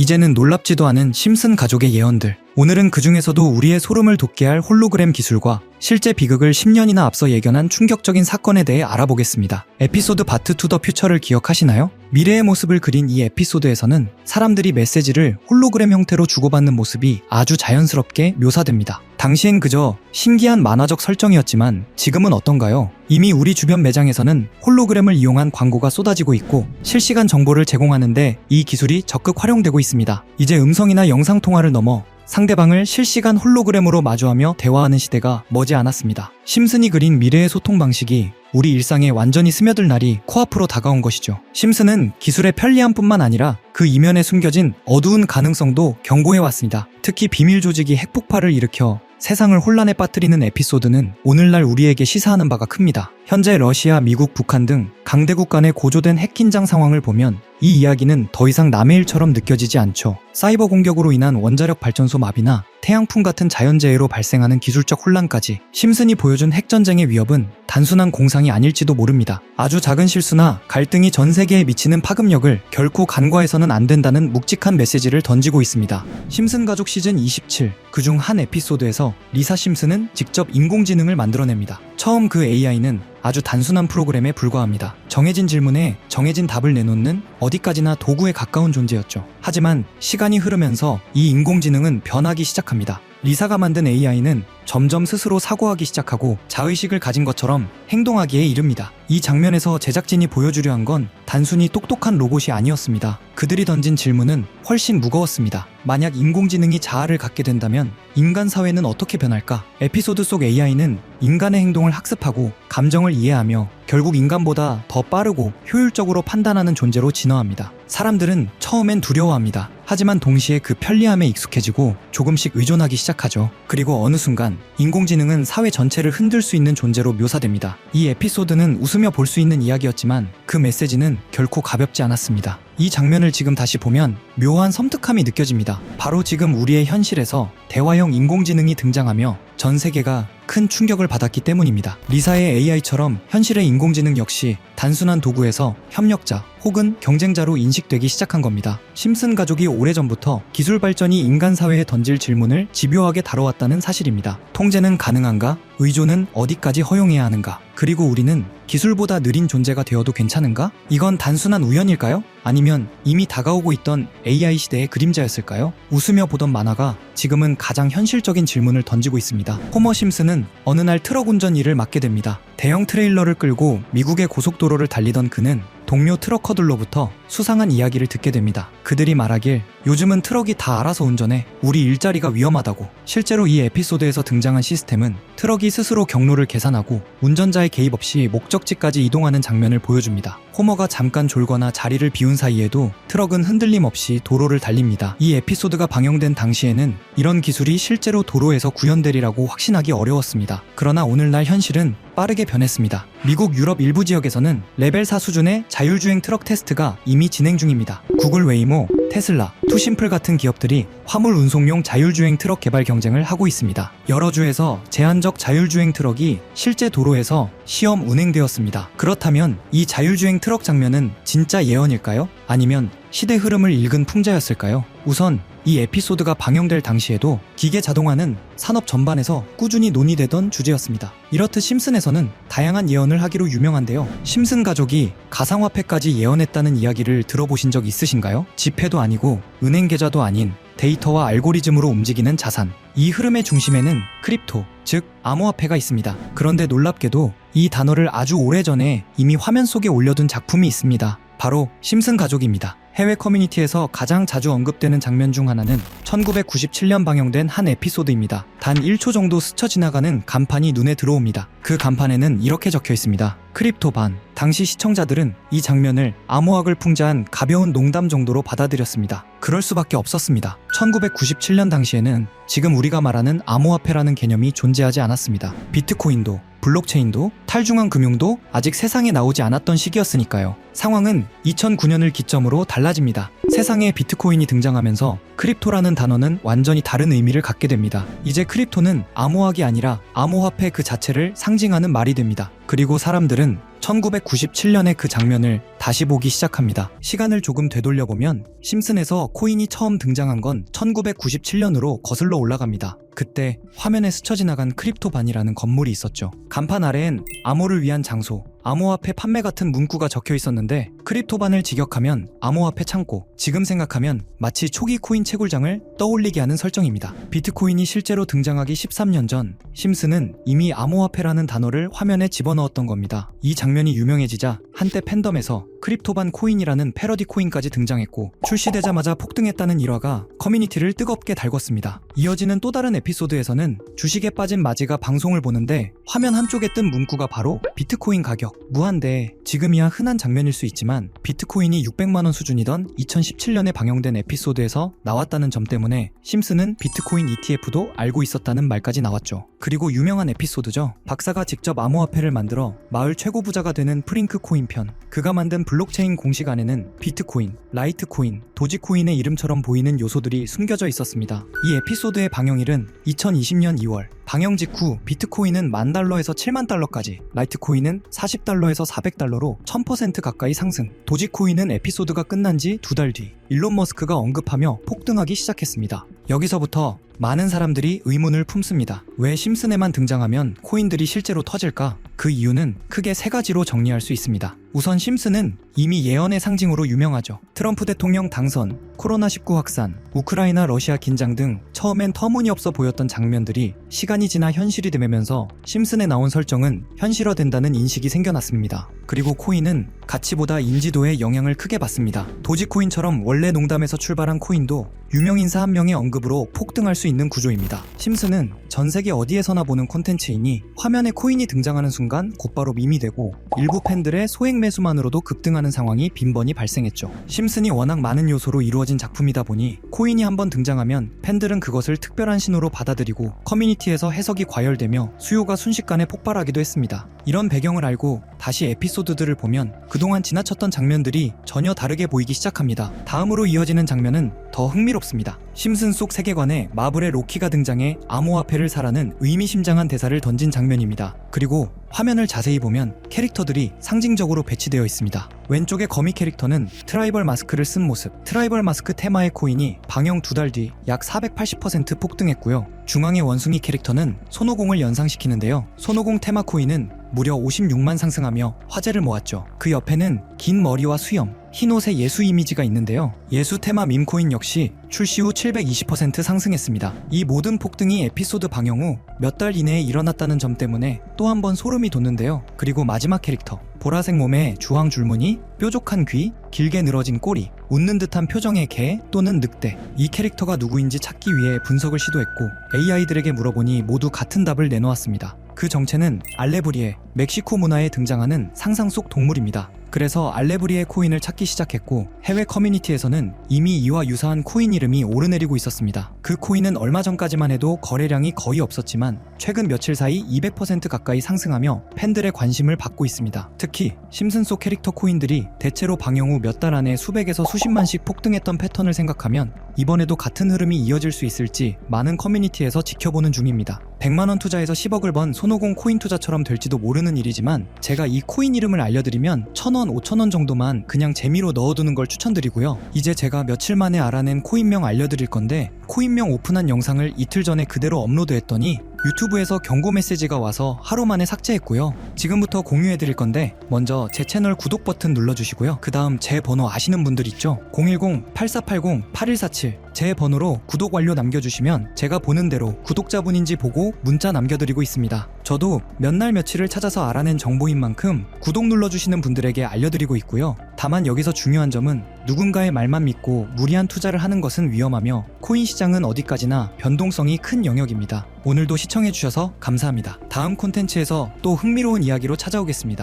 이제는 놀랍지도 않은 심슨 가족의 예언들. 오늘은 그 중에서도 우리의 소름을 돋게 할 홀로그램 기술과 실제 비극을 10년이나 앞서 예견한 충격적인 사건에 대해 알아보겠습니다. 에피소드 바트 투 더 퓨처를 기억하시나요? 미래의 모습을 그린 이 에피소드에서는 사람들이 메시지를 홀로그램 형태로 주고받는 모습이 아주 자연스럽게 묘사됩니다. 당시엔 그저 신기한 만화적 설정이었지만 지금은 어떤가요? 이미 우리 주변 매장에서는 홀로그램을 이용한 광고가 쏟아지고 있고 실시간 정보를 제공하는데 이 기술이 적극 활용되고 있습니다. 이제 음성이나 영상 통화를 넘어 상대방을 실시간 홀로그램으로 마주하며 대화하는 시대가 머지 않았습니다. 심슨이 그린 미래의 소통 방식이 우리 일상에 완전히 스며들 날이 코앞으로 다가온 것이죠. 심슨은 기술의 편리함뿐만 아니라 그 이면에 숨겨진 어두운 가능성도 경고해왔습니다. 특히 비밀 조직이 핵폭발을 일으켜 세상을 혼란에 빠뜨리는 에피소드는 오늘날 우리에게 시사하는 바가 큽니다. 현재 러시아, 미국, 북한 등 강대국 간의 고조된 핵 긴장 상황을 보면 이 이야기는 더 이상 남의 일처럼 느껴지지 않죠. 사이버 공격으로 인한 원자력 발전소 마비나 태양풍 같은 자연재해로 발생하는 기술적 혼란까지 심슨이 보여준 핵전쟁의 위협은 단순한 공상이 아닐지도 모릅니다. 아주 작은 실수나 갈등이 전 세계에 미치는 파급력을 결코 간과해서는 안 된다는 묵직한 메시지를 던지고 있습니다. 심슨 가족 시즌 27, 그중 한 에피소드에서 리사 심슨은 직접 인공지능을 만들어냅니다. 처음 그 AI는 아주 단순한 프로그램에 불과합니다. 정해진 질문에 정해진 답을 내놓는 어디까지나 도구에 가까운 존재였죠. 하지만 시간이 흐르면서 이 인공지능은 변하기 시작합니다. 리사가 만든 AI는 점점 스스로 사고하기 시작하고 자의식을 가진 것처럼 행동하기에 이릅니다. 이 장면에서 제작진이 보여주려 한 건 단순히 똑똑한 로봇이 아니었습니다. 그들이 던진 질문은 훨씬 무거웠습니다. 만약 인공지능이 자아를 갖게 된다면 인간 사회는 어떻게 변할까? 에피소드 속 AI는 인간의 행동을 학습하고 감정을 이해하며 결국 인간보다 더 빠르고 효율적으로 판단하는 존재로 진화합니다. 사람들은 처음엔 두려워합니다. 하지만 동시에 그 편리함에 익숙해지고 조금씩 의존하기 시작하죠. 그리고 어느 순간 인공지능은 사회 전체를 흔들 수 있는 존재로 묘사됩니다. 이 에피소드는 웃으며 볼 수 있는 이야기였지만 그 메시지는 결코 가볍지 않았습니다. 이 장면을 지금 다시 보면 묘한 섬뜩함이 느껴집니다. 바로 지금 우리의 현실에서 대화형 인공지능이 등장하며 전 세계가 큰 충격을 받았기 때문입니다. 리사의 AI처럼 현실의 인공지능 역시 단순한 도구에서 협력자 혹은 경쟁자로 인식되기 시작한 겁니다. 심슨 가족이 오래전부터 기술 발전이 인간 사회에 던질 질문을 집요하게 다뤄왔다는 사실입니다. 통제는 가능한가? 의존은 어디까지 허용해야 하는가? 그리고 우리는 기술보다 느린 존재가 되어도 괜찮은가? 이건 단순한 우연일까요? 아니면 이미 다가오고 있던 AI 시대의 그림자였을까요? 웃으며 보던 만화가 지금은 가장 현실적인 질문을 던지고 있습니다. 호머 심슨은 어느 날 트럭 운전 일을 맡게 됩니다. 대형 트레일러를 끌고 미국의 고속도로를 달리던 그는 동료 트럭커들로부터 수상한 이야기를 듣게 됩니다. 그들이 말하길 요즘은 트럭이 다 알아서 운전해. 우리 일자리가 위험하다고. 실제로 이 에피소드에서 등장한 시스템은 트럭이 스스로 경로를 계산하고 운전자의 개입 없이 목적지까지 이동하는 장면을 보여줍니다. 호머가 잠깐 졸거나 자리를 비운 사이에도 트럭은 흔들림 없이 도로를 달립니다. 이 에피소드가 방영된 당시에는 이런 기술이 실제로 도로에서 구현되리라고 확신하기 어려웠습니다. 그러나 오늘날 현실은 빠르게 변했습니다. 미국 유럽 일부 지역에서는 레벨 4 수준의 자율주행 트럭 테스트가 이미 진행 중입니다. 구글 웨이모, 테슬라, 투심플 같은 기업들이 화물 운송용 자율주행 트럭 개발 경쟁을 하고 있습니다. 여러 주에서 제한적 자율주행 트럭이 실제 도로에서 시험 운행되었습니다. 그렇다면 이 자율주행 트럭 장면은 진짜 예언일까요? 아니면 시대 흐름을 읽은 풍자였을까요? 우선 이 에피소드가 방영될 당시에도 기계 자동화는 산업 전반에서 꾸준히 논의되던 주제였습니다. 이렇듯 심슨에서는 다양한 예언을 하기로 유명한데요. 심슨 가족이 가상화폐까지 예언했다는 이야기를 들어보신 적 있으신가요? 지폐도 아니고 은행 계좌도 아닌 데이터와 알고리즘으로 움직이는 자산. 이 흐름의 중심에는 크립토, 즉 암호화폐가 있습니다. 그런데 놀랍게도 이 단어를 아주 오래전에 이미 화면 속에 올려둔 작품이 있습니다. 바로 심슨 가족입니다. 해외 커뮤니티에서 가장 자주 언급되는 장면 중 하나는 1997년 방영된 한 에피소드입니다. 단 1초 정도 스쳐 지나가는 간판이 눈에 들어옵니다. 그 간판에는 이렇게 적혀 있습니다. 크립토 반. 당시 시청자들은 이 장면을 암호학을 풍자한 가벼운 농담 정도로 받아들였습니다. 그럴 수밖에 없었습니다. 1997년 당시에는 지금 우리가 말하는 암호화폐라는 개념이 존재하지 않았습니다. 비트코인도 블록체인도 탈중앙 금융도 아직 세상에 나오지 않았던 시기였으니까요. 상황은 2009년을 기점으로 달라집니다. 세상에 비트코인이 등장하면서 크립토라는 단어는 완전히 다른 의미를 갖게 됩니다. 이제 크립토는 암호학이 아니라 암호화폐 그 자체를 상징하는 말이 됩니다. 그리고 사람들은 1997년의 그 장면을 다시 보기 시작합니다. 시간을 조금 되돌려보면 심슨에서 코인이 처음 등장한 건 1997년으로 거슬러 올라갑니다. 그때 화면에 스쳐 지나간 크립토반이라는 건물이 있었죠. 간판 아래엔 암호를 위한 장소, 암호화폐 판매 같은 문구가 적혀 있었는데 크립토반을 직역하면 암호화폐 창고, 지금 생각하면 마치 초기 코인 채굴장을 떠올리게 하는 설정입니다. 비트코인이 실제로 등장하기 13년 전 심슨은 이미 암호화폐라는 단어를 화면에 집어넣었던 겁니다. 이 장면이 유명해지자 한때 팬덤에서 크립토반 코인이라는 패러디 코인까지 등장했고 출시되자마자 폭등했다는 일화가 커뮤니티를 뜨겁게 달궜습니다. 이어지는 또 다른 에피소드에서는 주식에 빠진 마지가 방송을 보는데 화면 한쪽에 뜬 문구가 바로 비트코인 가격 무한대. 지금이야 흔한 장면일 수 있지만 비트코인이 600만원 수준이던 2017년에 방영된 에피소드에서 나왔다는 점 때문에 심슨은 비트코인 ETF도 알고 있었다는 말까지 나왔죠. 그리고 유명한 에피소드죠. 박사가 직접 암호화폐를 만들어 마을 최고 부자가 되는 프링크 코인 편. 그가 만든 블록체인 공식 안에는 비트코인, 라이트코인, 도지코인의 이름처럼 보이는 요소들이 숨겨져 있었습니다. 이 에피소드의 방영일은 2020년 2월. 방영 직후 비트코인은 $10,000에서 $70,000까지, 라이트코인은 $40에서 $400로 1000% 가까이 상승. 도지코인은 에피소드가 끝난 지 2달 뒤 일론 머스크가 언급하며 폭등하기 시작했습니다. 여기서부터 많은 사람들이 의문을 품습니다. 왜 심슨에만 등장하면 코인들이 실제로 터질까? 그 이유는 크게 3가지로 정리할 수 있습니다. 우선 심슨은 이미 예언의 상징으로 유명하죠. 트럼프 대통령 당선, 코로나19 확산, 우크라이나 러시아 긴장 등 처음엔 터무니없어 보였던 장면들이 시간이 지나 현실이 되면서 심슨에 나온 설정은 현실화된다는 인식이 생겨났습니다. 그리고 코인은 가치보다 인지도에 영향을 크게 받습니다. 도지코인처럼 원래 농담에서 출발한 코인도 유명인사 한 명의 언급으로 폭등할 수 있는 구조입니다. 심슨은 전 세계 어디에서나 보는 콘텐츠이니 화면에 코인이 등장하는 순간 곧바로 밈이 되고 일부 팬들의 소액 매수만으로도 급등하는 상황이 빈번히 발생했죠. 심슨이 워낙 많은 요소로 이루어진 작품이다 보니 코인이 한번 등장하면 팬들은 그것을 특별한 신호로 받아들이고 커뮤니티에서 해석이 과열되며 수요가 순식간에 폭발하기도 했습니다. 이런 배경을 알고 다시 에피소드들을 보면 그동안 지나쳤던 장면들이 전혀 다르게 보이기 시작합니다. 다음으로 이어지는 장면은 더 흥미롭습니다. 심슨 속 세계관에 마블의 로키가 등장해 암호화폐를 사라는 의미심장한 대사를 던진 장면입니다. 그리고 화면을 자세히 보면 캐릭터들이 상징적으로 배치되어 있습니다. 왼쪽의 거미 캐릭터는 트라이벌 마스크를 쓴 모습. 트라이벌 마스크 테마의 코인이 방영 2달 뒤 약 480% 폭등했고요. 중앙의 원숭이 캐릭터는 손오공을 연상시키는데요. 손오공 테마 코인은 무려 56만 상승하며 화제를 모았죠. 그 옆에는 긴 머리와 수염, 흰 옷의 예수 이미지가 있는데요. 예수 테마 밈코인 역시 출시 후 720% 상승했습니다. 이 모든 폭등이 에피소드 방영 후 몇 달 이내에 일어났다는 점 때문에 또 한 번 소름이 돋는데요. 그리고 마지막 캐릭터, 보라색 몸에 주황 줄무늬, 뾰족한 귀, 길게 늘어진 꼬리, 웃는 듯한 표정의 개 또는 늑대. 이 캐릭터가 누구인지 찾기 위해 분석을 시도했고 AI들에게 물어보니 모두 같은 답을 내놓았습니다. 그 정체는 알레브리에, 멕시코 문화에 등장하는 상상 속 동물입니다. 그래서 알레브리에 코인을 찾기 시작했고 해외 커뮤니티에서는 이미 이와 유사한 코인 이름이 오르내리고 있었습니다. 그 코인은 얼마 전까지만 해도 거래량이 거의 없었지만 최근 며칠 사이 200% 가까이 상승하며 팬들의 관심을 받고 있습니다. 특히 심슨 속 캐릭터 코인들이 대체로 방영 후 몇 달 안에 수백에서 수십만씩 폭등했던 패턴을 생각하면 이번에도 같은 흐름이 이어질 수 있을지 많은 커뮤니티에서 지켜보는 중입니다. 100만원 투자해서 10억을 번 손오공 코인 투자처럼 될지도 모르는 일이지만 제가 이 코인 이름을 알려드리면 1,000원, 5,000원 정도만 그냥 재미로 넣어두는 걸 추천드리고요. 이제 제가 며칠 만에 알아낸 코인명 알려드릴 건데 코인명 오픈한 영상을 이틀 전에 그대로 업로드했더니 유튜브에서 경고 메시지가 와서 하루 만에 삭제했고요. 지금부터 공유해드릴 건데 먼저 제 채널 구독 버튼 눌러주시고요. 그 다음 제 번호 아시는 분들 있죠? 010-8480-8147 제 번호로 구독 완료 남겨주시면 제가 보는 대로 구독자분인지 보고 문자 남겨드리고 있습니다. 저도 몇 날 며칠을 찾아서 알아낸 정보인 만큼 구독 눌러주시는 분들에게 알려드리고 있고요. 다만 여기서 중요한 점은 누군가의 말만 믿고 무리한 투자를 하는 것은 위험하며 코인 시장은 어디까지나 변동성이 큰 영역입니다. 오늘도 시청해주셔서 감사합니다. 다음 콘텐츠에서 또 흥미로운 이야기로 찾아오겠습니다.